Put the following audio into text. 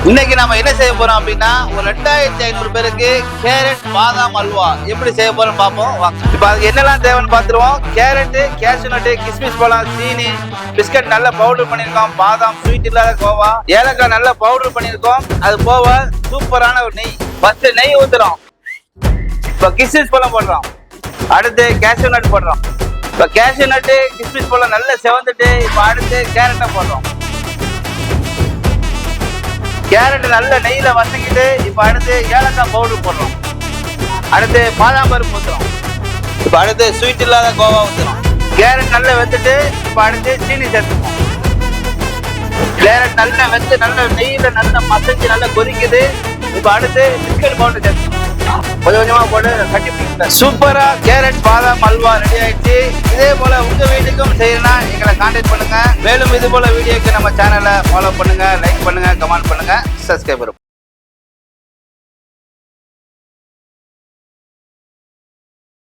இன்னைக்கு நம்ம என்ன செய்ய போறோம் அப்படின்னா ஒரு 2500 பேருக்கு கேரட் பாதாம் அல்வா எப்படி செய்ய போறோம் பார்ப்போம் வாங்க. இப்போ அதுக்கு என்னெல்லாம் தேவைன்னு பார்த்துருவோம். கேரட், கேஷ்யூ நட்டு, கிஸ்மிஸ் பழம், சீனி, பிஸ்கட் நல்ல பவுடர் பண்ணியிருக்கோம், பாதாம், ஸ்வீட் இல்லாத கோவா, ஏலக்காய் நல்ல பவுடர் பண்ணியிருக்கோம். அது போக சூப்பரான ஒரு நெய். ஃபர்ஸ்ட் நெய் ஊத்துறோம். இப்போ கிஸ்மிஸ் பழம் போடுறோம். அடுத்து கேஷ்யூ நட் போடுறோம். இப்போ கேஷ்யூ நட்டு, கிஸ்மிஸ் பழம் நல்லா செவந்துட்டு இப்போ அடுத்து கேரட்டை போடுறோம். கேரட் நல்ல நெய்யில வசக்கிட்டு இப்ப அடுத்து ஏலக்காய் பவுடர் போடுறோம். அடுத்து பாதாம் பருப்பு ஊத்துறோம். இப்ப அடுத்து ஸ்வீட் இல்லாத கோவா ஊத்துறோம். கேரட் நல்லா வெந்துட்டு இப்ப அடுத்து சீனி சேர்த்துப்போம். கேரட் நல்லா வெந்து நல்ல நெய்யில நல்லா மசஞ்சு நல்லா கொதிக்குது. இப்ப அடுத்து பிஸ்கட் பவுடர் சேர்த்துப்போம். கொஞ்சம் கொஞ்சமா போட்டு கட்டி பிடிக்க சூப்பரா கேரட் பாதாம் அல்வா ரெடி ஆயிடுச்சு. இதே போல உங்க வீட்டுக்கும் செய்யணும்னா எங்களை கான்டாக்ட் பண்ணுங்க. மேலும் இது போல வீடியோக்கு நம்ம சேனலை ஃபாலோ பண்ணுங்க, லைக் பண்ணுங்க, கமெண்ட் பண்ணுங்க, சப்ஸ்கிரைப் பண்ணுங்க.